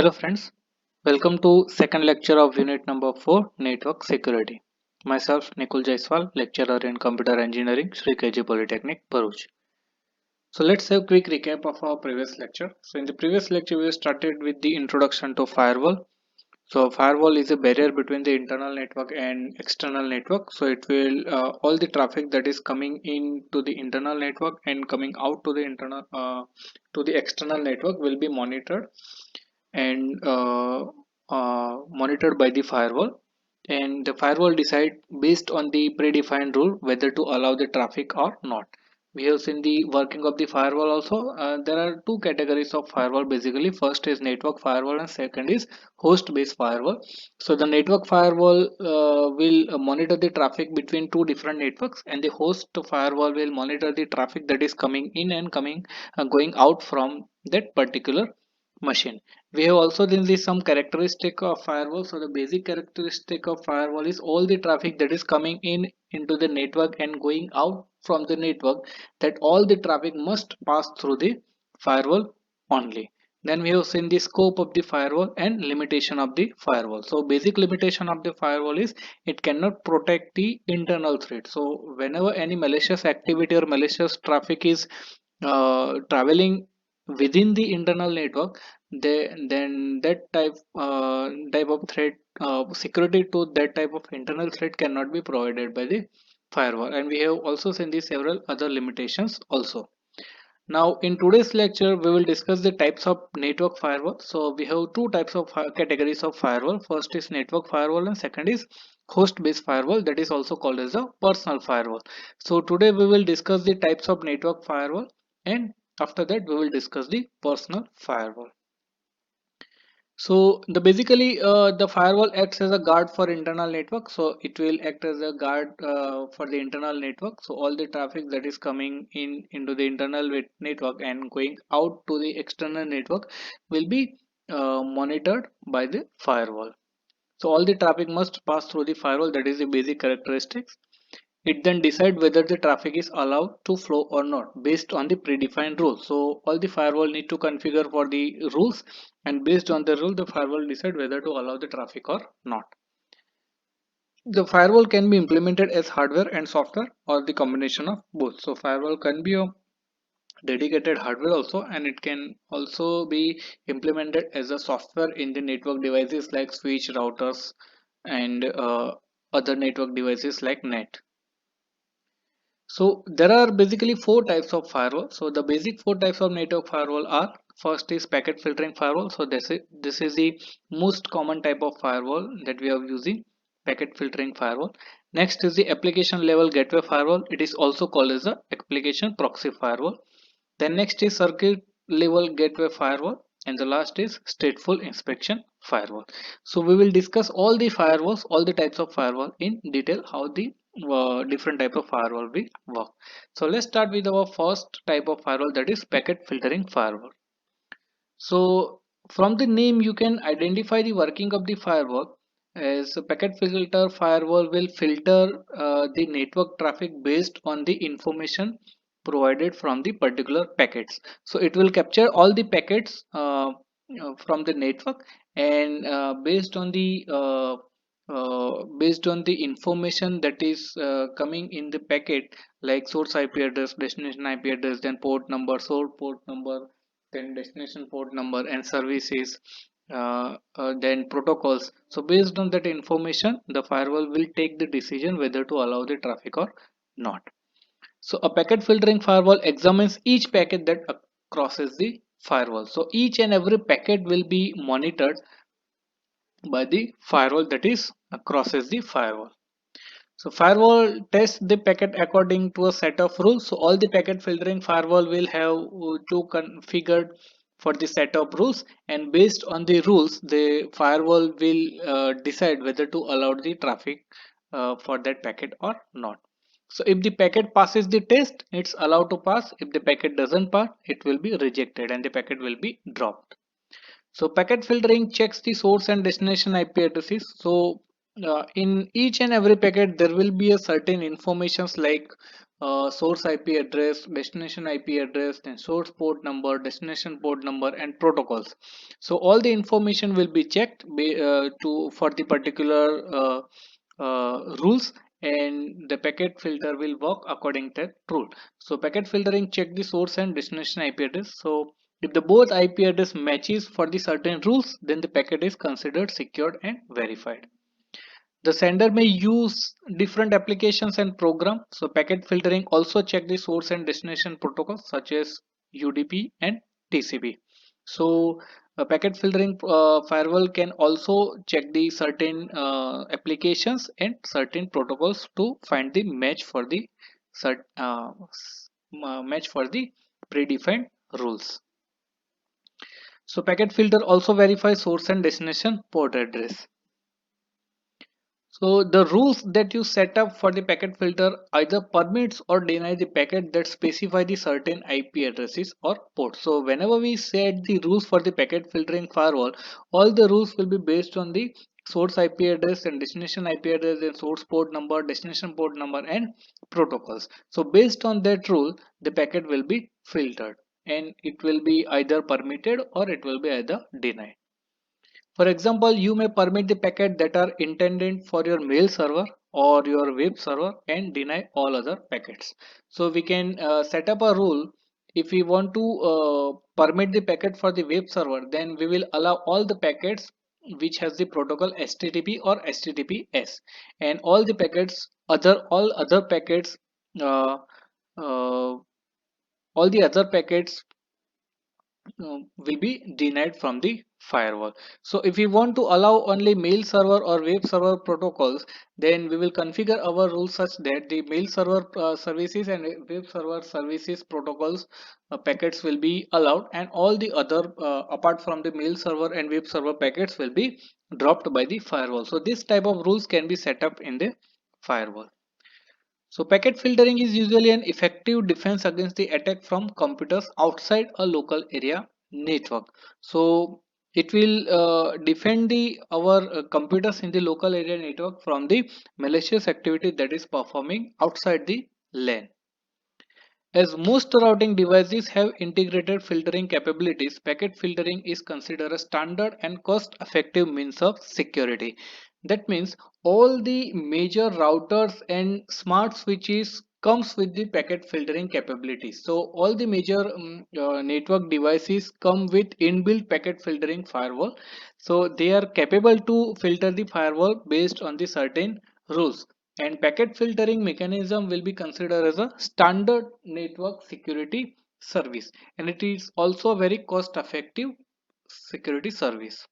Hello friends, welcome to second lecture of unit number 4 Network Security. Myself Nikul Jaiswal, lecturer in Computer Engineering, Sri KG Polytechnic, Bharuch. So let's have a quick recap of our previous lecture. So in the previous lecture we started with the introduction to firewall. So firewall is a barrier between the internal network and external network. So it will all the traffic that is coming into the internal network and coming out to the internal to the external network will be monitored and monitored by the firewall, and the firewall decide based on the predefined rule whether to allow the traffic or not. We have seen the working of the firewall also. There are two categories of firewall basically. First is network firewall and second is host based firewall. So the network firewall will monitor the traffic between two different networks, and the host firewall will monitor the traffic that is coming in and coming going out from that particular machine. We have also then the some characteristic of firewall. So the basic characteristic of firewall is all the traffic that is coming in into the network and going out from the network, that all the traffic must pass through the firewall only. Then we have seen the scope of the firewall and limitation of the firewall. So basic limitation of the firewall is it cannot protect the internal threat. So whenever any malicious activity or malicious traffic is traveling within the internal network, then that type of threat, security to that type of internal threat cannot be provided by the firewall. And we have also seen the several other limitations also. Now in today's lecture we will discuss the types of network firewall. So we have two types of categories of firewall. First is network firewall and second is host based firewall, that is also called as a personal firewall. So today we will discuss the types of network firewall, and after that we will discuss the personal firewall. So the firewall acts as a guard for internal network. So it will act as a guard for the internal network. So all the traffic that is coming in into the internal network and going out to the external network will be monitored by the firewall. So all the traffic must pass through the firewall. That is the basic characteristics. It then decide whether the traffic is allowed to flow or not based on the predefined rules. So all the firewall need to configure for the rules, and based on the rule the firewall decide whether to allow the traffic or not. The firewall can be implemented as hardware and software or the combination of both. So firewall can be a dedicated hardware also, and it can also be implemented as a software in the network devices like switch, routers, and other network devices like net. So there are basically four types of firewall. So the basic four types of network firewall are: first is packet filtering firewall. So this is the most common type of firewall that we are using, packet filtering firewall. Next is the application level gateway firewall. It is also called as the application proxy firewall. Then next is circuit level gateway firewall, and the last is stateful inspection firewall. So we will discuss all the firewalls, all the types of firewall in detail, how the different type of firewall will work. So let's start with our first type of firewall, that is packet filtering firewall. So from the name you can identify the working of the firewall, as a packet filter firewall will filter the network traffic based on the information provided from the particular packets. So it will capture all the packets from the network, and based on the information that is coming in the packet, like source IP address, destination IP address, then port number, source port number, then destination port number, and services, then protocols. So based on that information the firewall will take the decision whether to allow the traffic or not. So a packet filtering firewall examines each packet that crosses the firewall. So each and every packet will be monitored by the firewall that is crosses the firewall. So firewall tests the packet according to a set of rules. So all the packet filtering firewall will have to configured for the set of rules, and based on the rules the firewall will decide whether to allow the traffic for that packet or not. So if the packet passes the test, it's allowed to pass. If the packet doesn't pass, it will be rejected and the packet will be dropped. So packet filtering checks the source and destination IP addresses. So in each and every packet there will be a certain informations like source IP address, destination IP address, then source port number, destination port number, and protocols. So all the information will be checked to for the particular rules, and the packet filter will work according to that rule. So packet filtering check the source and destination IP address. So if the both IP address matches for the certain rules, then the packet is considered secured and verified. The sender may use different applications and program. So packet filtering also check the source and destination protocols such as UDP and TCP. So a packet filtering firewall can also check the certain applications and certain protocols to find the match for the match for the predefined rules. So packet filter also verifies source and destination port address. So the rules that you set up for the packet filter either permits or deny the packet that specify the certain IP addresses or ports. So whenever we set the rules for the packet filtering firewall, all the rules will be based on the source IP address and destination IP address and source port number, destination port number, and protocols. So based on that rule, the packet will be filtered and it will be either permitted or it will be either denied. For example, you may permit the packet that are intended for your mail server or your web server and deny all other packets. So we can set up a rule. If we want to permit the packet for the web server, then we will allow all the packets which has the protocol HTTP or HTTPS, and all the packets all other packets uh, uh, all the other packets will be denied from the firewall. So if we want to allow only mail server or web server protocols, then we will configure our rules such that the mail server services and web server services protocols packets will be allowed, and all the other apart from the mail server and web server packets will be dropped by the firewall. So this type of rules can be set up in the firewall. So packet filtering is usually an effective defense against the attack from computers outside a local area network. So it will defend the our computers in the local area network from the malicious activity that is performing outside the LAN. As most routing devices have integrated filtering capabilities, packet filtering is considered a standard and cost-effective means of security. That means all the major routers and smart switches comes with the packet filtering capabilities. So all the major network devices come with inbuilt packet filtering firewall. So they are capable to filter the firewall based on the certain rules, and packet filtering mechanism will be considered as a standard network security service, and it is also a very cost effective security service.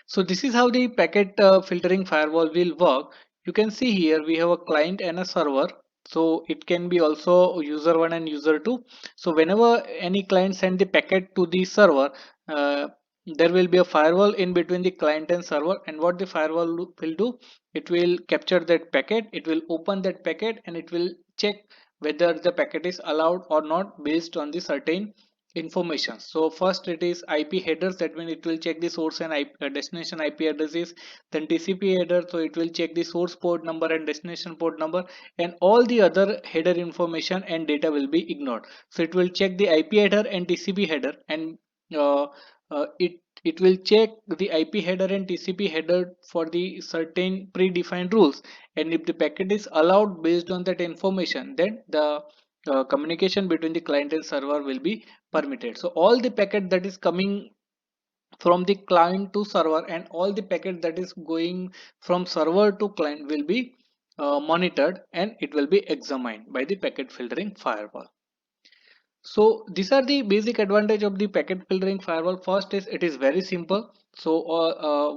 So this is how the packet filtering firewall will work. You can see here we have a client and a server. So it can be also user 1 and user 2. So whenever any client send the packet to the server, there will be a firewall in between the client and server, and what the firewall will do, it will capture that packet, it will open that packet, and it will check whether the packet is allowed or not based on the certain information. So first it is IP headers, that means it will check the source and destination IP addresses. Then TCP header, so it will check the source port number and destination port number, and all the other header information and data will be ignored. So it will check the IP header and TCP header, and uh, it will check the IP header and TCP header for the certain predefined rules, and if the packet is allowed based on that information, then the communication between the client and server will be permitted. So all the packet that is coming from the client to server and all the packet that is going from server to client will be monitored, and it will be examined by the packet filtering firewall. So these are the basic advantage of the packet filtering firewall. First is it is very simple. So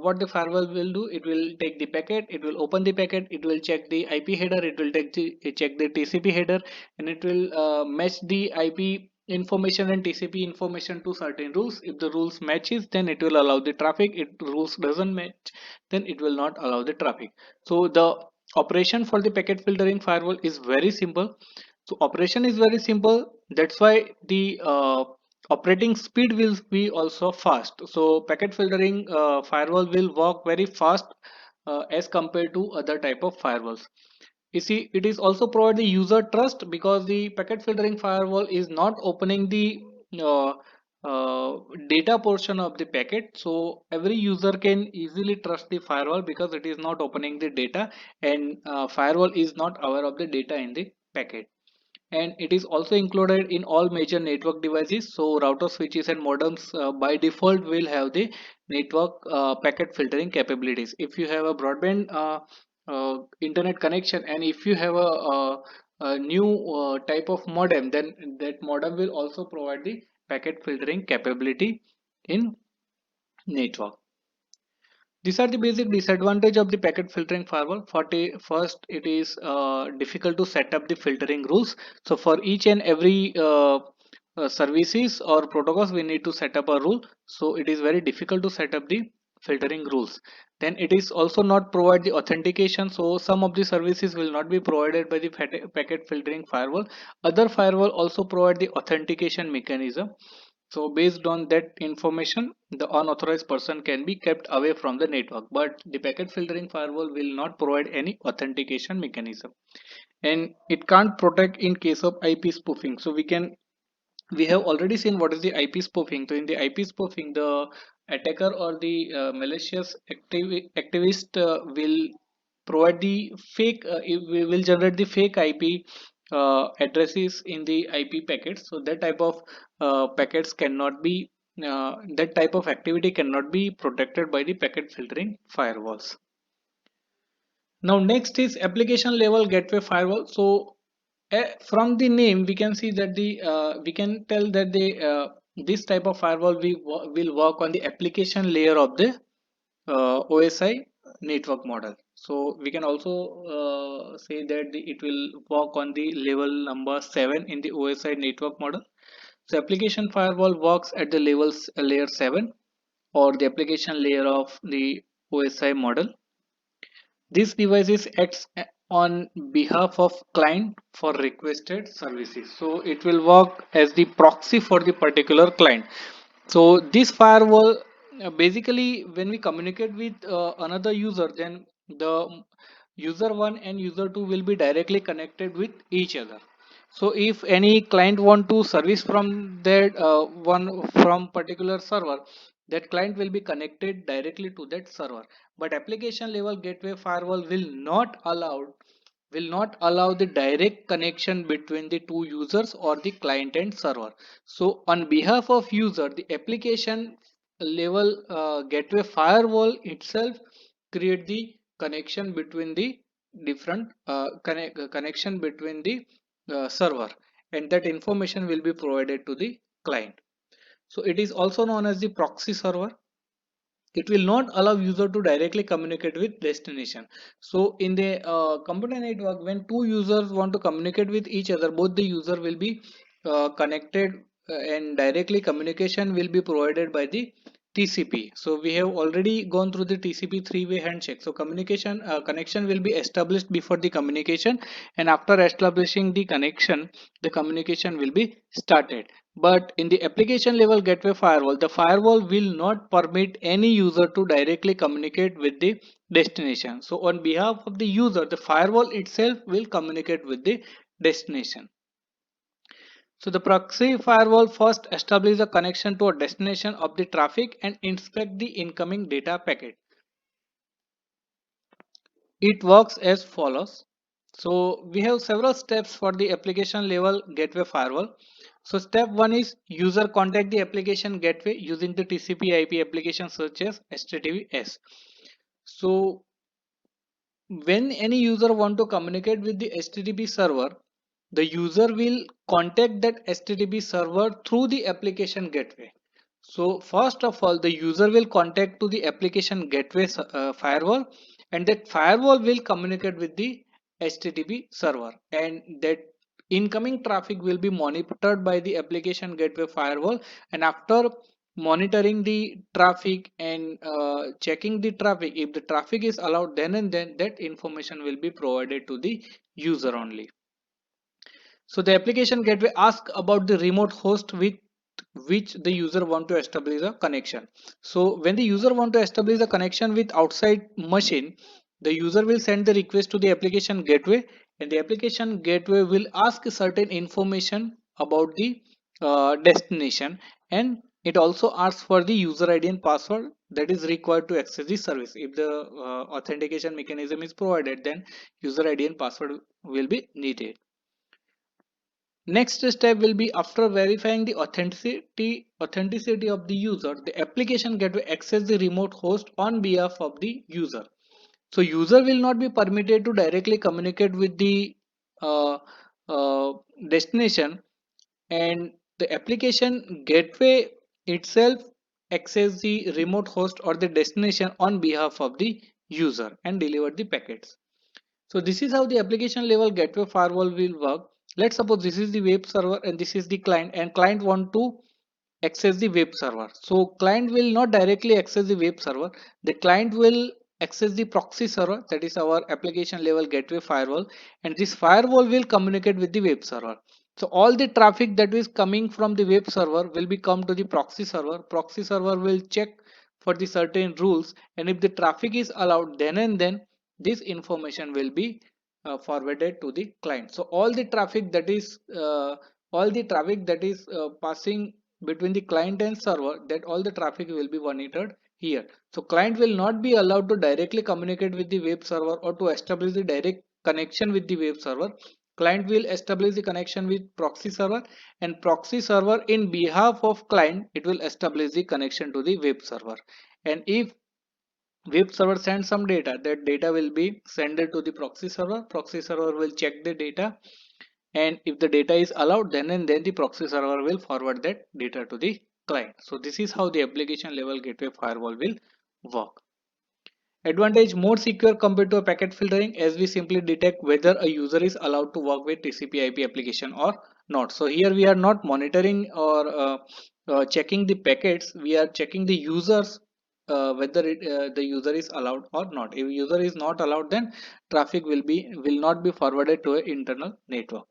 what the firewall will do, it will take the packet, it will open the packet, it will check the IP header, it will check the TCP header, and it will match the IP information and TCP information to certain rules. If the rules matches, then it will allow the traffic. If rules doesn't match, then it will not allow the traffic. So the operation for the packet filtering firewall is very simple. So operation is very simple. That's why the operating speed will be also fast. So packet filtering firewall will work very fast as compared to other type of firewalls. You see, it is also provide the user trust because the packet filtering firewall is not opening the uh, uh, data portion of the packet. So every user can easily trust the firewall because it is not opening the data, and firewall is not aware of the data in the packet. And it is also included in all major network devices. So router switches and modems by default will have the network packet filtering capabilities. If you have a broadband internet connection, and if you have a new type of modem, then that modem will also provide the packet filtering capability in network. These are the basic disadvantage of the packet filtering firewall. First, it is difficult to set up the filtering rules. So for each and every services or protocols, we need to set up a rule. So it is very difficult to set up the filtering rules. Then it is also not provide the authentication. So some of the services will not be provided by the packet filtering firewall. Other firewall also provide the authentication mechanism. So based on that information, the unauthorized person can be kept away from the network, but the packet filtering firewall will not provide any authentication mechanism, and it can't protect in case of IP spoofing. So we have already seen what is the IP spoofing. So in the IP spoofing, the attacker or the malicious activist will provide the fake, we will generate the fake IP addresses in the IP packets. So that type of packets cannot be, that type of activity cannot be protected by the packet filtering firewalls. Now next is application level gateway firewall. So from the name we can see that the we can tell that the this type of firewall will work on the application layer of the OSI network model. So we can also say that it will work on the level number 7 in the OSI network model. So application firewall works at the levels layer 7 or the application layer of the OSI model. This device acts on behalf of client for requested services. So it will work as the proxy for the particular client. So this firewall basically when we communicate with another user, then the user 1 and user 2 will be directly connected with each other. So if any client want to service from that one from particular server, that client will be connected directly to that server. But application level gateway firewall will not allow the direct connection between the two users or the client and server. So on behalf of user, the application level gateway firewall itself create the connection between the different connection between the server, and that information will be provided to the client. So it is also known as the proxy server. It will not allow user to directly communicate with destination. So in the computer network, when two users want to communicate with each other, both the user will be connected, and directly communication will be provided by the TCP. So we have already gone through the TCP three-way handshake. So communication connection will be established before the communication, and after establishing the connection, the communication will be started. But in the application level gateway firewall, the firewall will not permit any user to directly communicate with the destination. So on behalf of the user, the firewall itself will communicate with the destination. So the proxy firewall first establishes a connection to a destination of the traffic and inspect the incoming data packet. It works as follows. So we have several steps for the application level gateway firewall. So step 1 is user contact the application gateway using the TCP IP application such as HTTPS. So when any user want to communicate with the HTTP server, the user will contact that HTTP server through the application gateway. So first of all, the user will contact to the application gateway firewall, and that firewall will communicate with the HTTP server, and that incoming traffic will be monitored by the application gateway firewall. And after monitoring the traffic and checking the traffic, if the traffic is allowed, then and then that information will be provided to the user only. So the application gateway asks about the remote host with which the user want to establish a connection. So when the user want to establish a connection with outside machine, the user will send the request to the application gateway, and the application gateway will ask certain information about the destination, and it also asks for the user ID and password that is required to access the service. If the authentication mechanism is provided, then user ID and password will be needed. Next step will be, after verifying the authenticity of the user, the application gateway access the remote host on behalf of the user. So user will not be permitted to directly communicate with the uh, uh, destination, and the application gateway itself access the remote host or the destination on behalf of the user and deliver the packets. So this is how the application level gateway firewall will work. Let's suppose this is the web server and this is the client, and client want to access the web server. So client will not directly access the web server. The client will access the proxy server, that is our application level gateway firewall, and this firewall will communicate with the web server. So all the traffic that is coming from the web server will be come to the proxy server. Proxy server will check for the certain rules, and if the traffic is allowed, then and then this information will be forwarded to the client. So all the traffic that is passing between the client and server, that all the traffic will be monitored here. So client will not be allowed to directly communicate with the web server or to establish the direct connection with the web server. Client will establish the connection with proxy server, and proxy server in behalf of client, it will establish the connection to the web server. And if web server sends some data, that data will be sent to the proxy server. Proxy server will check the data, and if the data is allowed, then and then the proxy server will forward that data to the client. So this is how the application level gateway firewall will work. Advantage: more secure compared to a packet filtering, as we simply detect whether a user is allowed to work with TCP IP application or not. So here we are not monitoring or checking the packets, we are checking the users, whether the user is allowed or not. If user is not allowed, then traffic will not be forwarded to an internal network.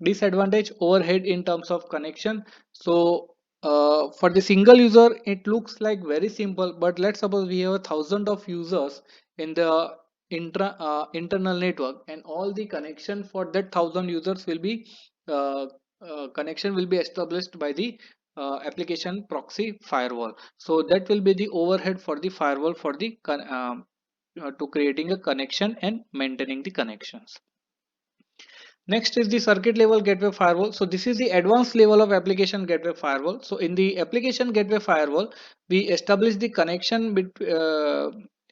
Disadvantage: overhead in terms of connection. So for the single user it looks like very simple, but let's suppose we have 1,000 of users in the internal network, and all the connection for that 1,000 users will be uh, connection will be established by the application proxy firewall. So that will be the overhead for the firewall for the to creating a connection and maintaining the connections. Next is the circuit level gateway firewall. So this is the advanced level of application gateway firewall. So in the application gateway firewall, we establish the connection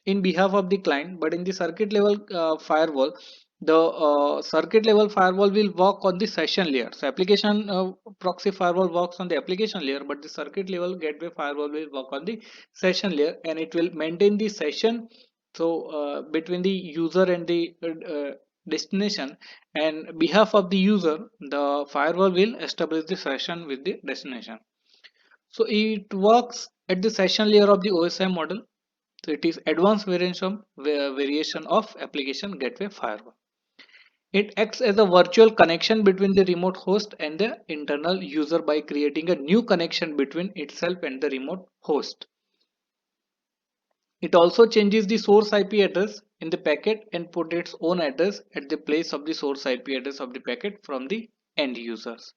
in behalf of the client, but in the circuit level firewall, the circuit level firewall will work on the session layer. So application proxy firewall works on the application layer, but the circuit level gateway firewall will work on the session layer, and it will maintain the session. So between the user and the destination, and behalf of the user, the firewall will establish the session with the destination. So it works at the session layer of the OSI model. So it is advanced variation of application gateway firewall. It acts as a virtual connection between the remote host and the internal user by creating a new connection between itself and the remote host. It also changes the source IP address in the packet and put its own address at the place of the source IP address of the packet from the end users.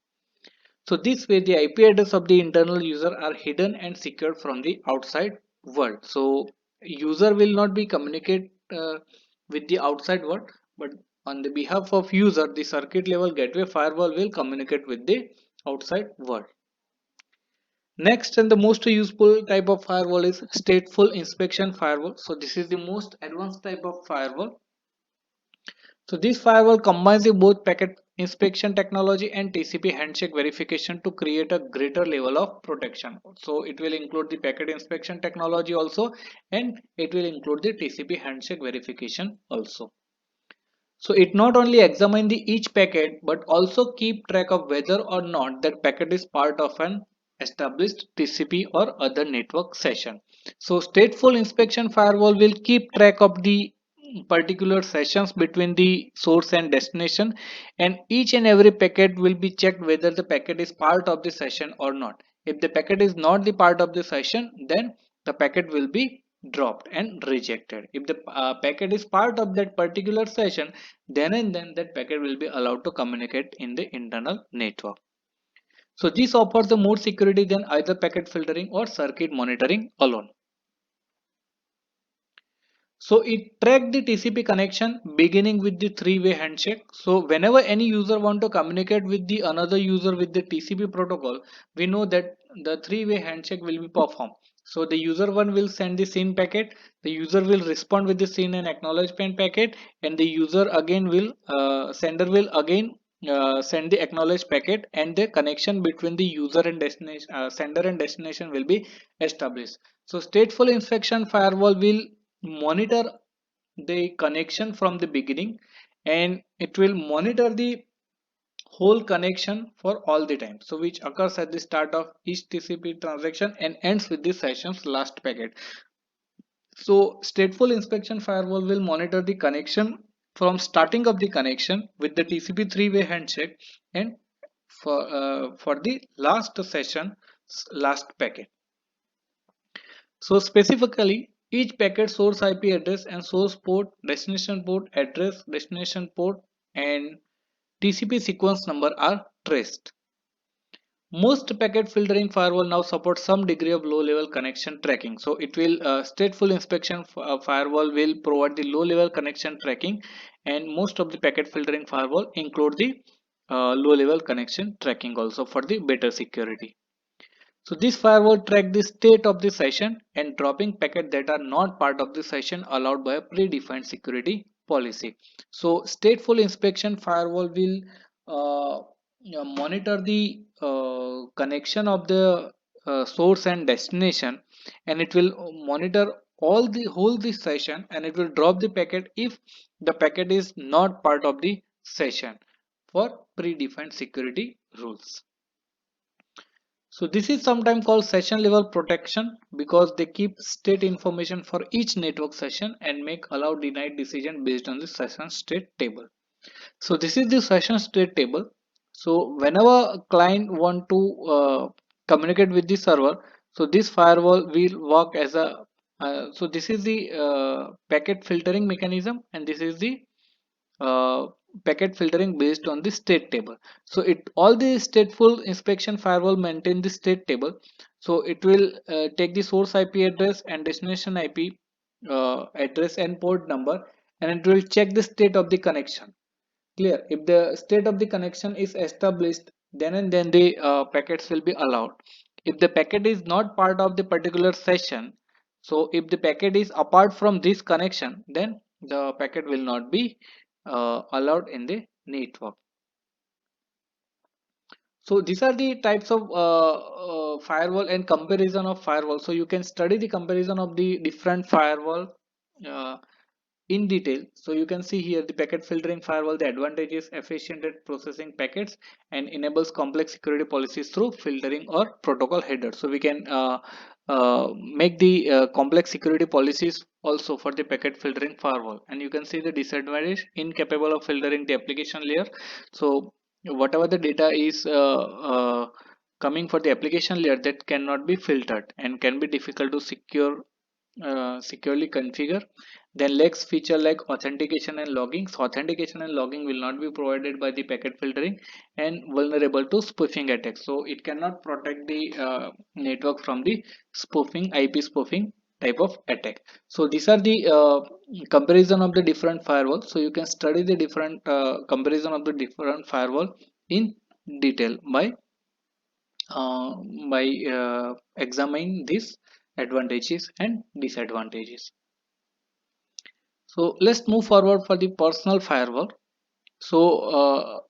So this way the IP address of the internal user are hidden and secured from the outside world. So user will not be communicate with the outside world, but on the behalf of user, the circuit level gateway firewall will communicate with the outside world. Next and the most useful type of firewall is stateful inspection firewall. So this is the most advanced type of firewall. So this firewall combines the both packet inspection technology and TCP handshake verification to create a greater level of protection. So it will include the packet inspection technology also, and it will include the TCP handshake verification also. So it not only examine the each packet but also keep track of whether or not that packet is part of an established TCP or other network session. So stateful inspection firewall will keep track of the particular sessions between the source and destination, and each and every packet will be checked whether the packet is part of the session or not. If the packet is not the part of the session, then the packet will be dropped and rejected. If the packet is part of that particular session, then and then that packet will be allowed to communicate in the internal network. So this offers the more security than either packet filtering or circuit monitoring alone. So it tracked the TCP connection beginning with the three-way handshake. So whenever any user want to communicate with the another user with the TCP protocol, we know that the three-way handshake will be performed. So the user one will send the SYN packet, the user will respond with the SYN and acknowledgement packet, and the user again will sender will again send the acknowledged packet, and the connection between the user and destination sender and destination will be established. So stateful inspection firewall will monitor the connection from the beginning, and it will monitor the whole connection for all the time, so which occurs at the start of each TCP transaction and ends with the session's last packet. So stateful inspection firewall will monitor the connection from starting of the connection with the TCP three-way handshake and for the last session last packet. So specifically, each packet source IP address and source port, destination port, address, destination port, and TCP sequence number are traced. Most packet filtering firewall now support some degree of low-level connection tracking. So it will stateful inspection firewall will provide the low-level connection tracking, and most of the packet filtering firewall include the low-level connection tracking also for the better security. So this firewall track the state of the session and dropping packet that are not part of the session allowed by a predefined security policy. So stateful inspection firewall will monitor the connection of the source and destination, and it will monitor all the whole this session, and it will drop the packet if the packet is not part of the session for predefined security rules. So this is sometimes called session level protection because they keep state information for each network session and make allow denied decision based on the session state table. So this is the session state table. So whenever a client want to communicate with the server, so this firewall will work as a so this is the packet filtering mechanism, and this is the uh, packet filtering based on the state table. So it all the stateful inspection firewall maintain the state table. So it will take the source IP address and destination IP address and port number, and it will check the state of the connection. Clear? If the state of the connection is established, then and then the packets will be allowed. If the packet is not part of the particular session, so if the packet is apart from this connection, then the packet will not be allowed in the network. So these are the types of firewall and comparison of firewall. So you can study the comparison of the different firewall uh, in detail. So you can see here the packet filtering firewall, the advantage is efficient at processing packets and enables complex security policies through filtering or protocol headers. So we can make the complex security policies also for the packet filtering firewall. And you can see the disadvantage, incapable of filtering the application layer. So whatever the data is coming for the application layer, that cannot be filtered and can be difficult to securely configure. Then lacks feature like authentication and logging. So authentication and logging will not be provided by the packet filtering, and vulnerable to spoofing attacks. So it cannot protect the network from the spoofing, IP spoofing type of attack. So these are the comparison of the different firewalls. So you can study the different comparison of the different firewall in detail uh, by examining these advantages and disadvantages. So let's move forward for the personal firewall. So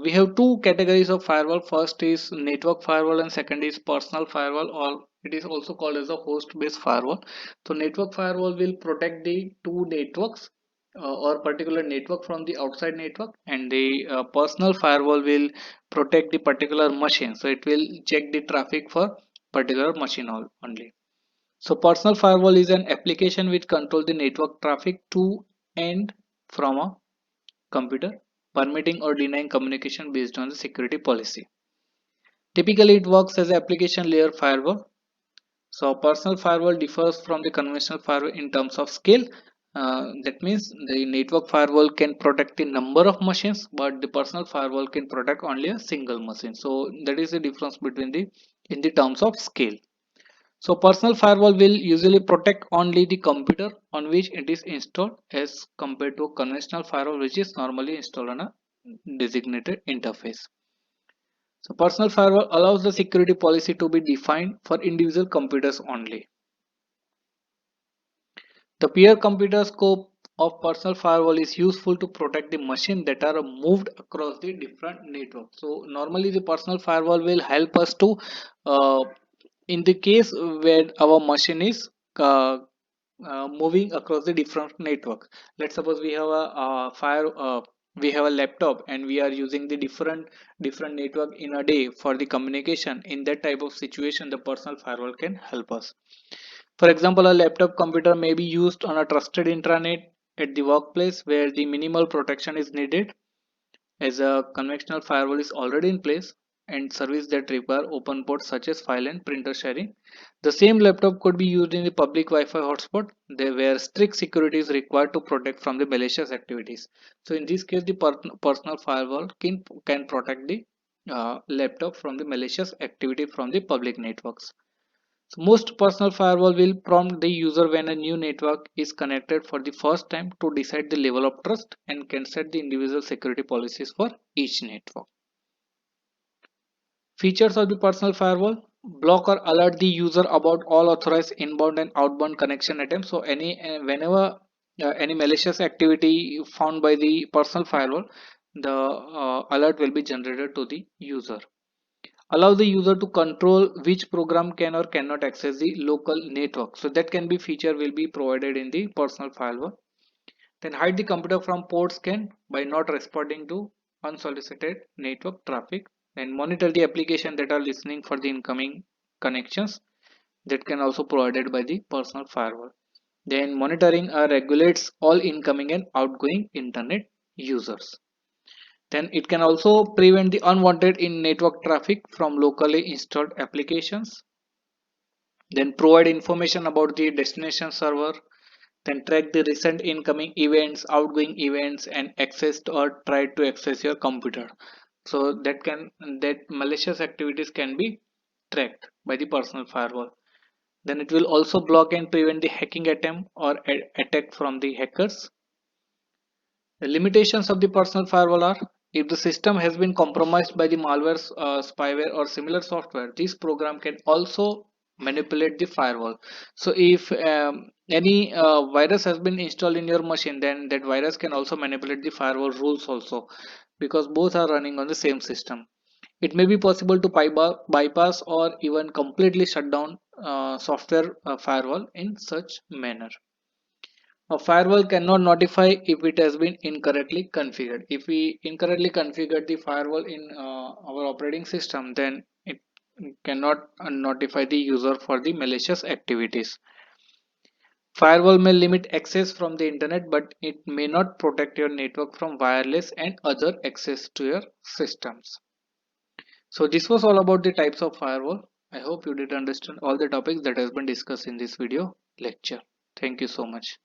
we have two categories of firewall. First is network firewall and second is personal firewall, or it is also called as a host based firewall. So network firewall will protect the two networks or particular network from the outside network, and the personal firewall will protect the particular machine. So it will check the traffic for particular machine only. So personal firewall is an application which control the network traffic to and from a computer, permitting or denying communication based on the security policy. Typically, it works as an application layer firewall. So personal firewall differs from the conventional firewall in terms of scale. That means the network firewall can protect the number of machines, but the personal firewall can protect only a single machine. So that is the difference between the in the terms of scale. So personal firewall will usually protect only the computer on which it is installed as compared to a conventional firewall which is normally installed on a designated interface. So personal firewall allows the security policy to be defined for individual computers only. The peer computer scope of personal firewall is useful to protect the machine that are moved across the different networks. So normally the personal firewall will help us to uh, in the case where our machine is moving across the different networks. Let's suppose we have a we have a laptop and we are using the different network in a day for the communication. In that type of situation, the personal firewall can help us. For example, a laptop computer may be used on a trusted intranet at the workplace where the minimal protection is needed, as a conventional firewall is already in place and service that require open ports such as file and printer sharing. The same laptop could be used in the public Wi-Fi hotspot there where strict security is required to protect from the malicious activities. So in this case, the personal firewall can protect the laptop from the malicious activity from the public networks. So most personal firewall will prompt the user when a new network is connected for the first time to decide the level of trust and can set the individual security policies for each network. Features of the personal firewall: block or alert the user about all authorized inbound and outbound connection attempts. So whenever any malicious activity found by the personal firewall, the alert will be generated to the user. Allow the user to control which program can or cannot access the local network. So that can be feature will be provided in the personal firewall. Then hide the computer from port scan by not responding to unsolicited network traffic, and monitor the application that are listening for the incoming connections. That can also provided by the personal firewall. Then monitoring regulates all incoming and outgoing internet users. Then it can also prevent the unwanted in network traffic from locally installed applications. Then provide information about the destination server. Then track the recent incoming events, outgoing events, and access or try to access your computer. So that malicious activities can be tracked by the personal firewall. Then it will also block and prevent the hacking attempt or attack from the hackers. The limitations of the personal firewall are: if the system has been compromised by the malware, spyware, or similar software, this program can also manipulate the firewall. So, if any virus has been installed in your machine, then that virus can also manipulate the firewall rules also, because both are running on the same system. It may be possible to bypass or even completely shut down software firewall in such manner. A firewall cannot notify if it has been incorrectly configured. If we incorrectly configure the firewall in our operating system, then it cannot notify the user for the malicious activities. Firewall may limit access from the internet, but it may not protect your network from wireless and other access to your systems. So this was all about the types of firewall. I hope you did understand all the topics that has been discussed in this video lecture. Thank you so much.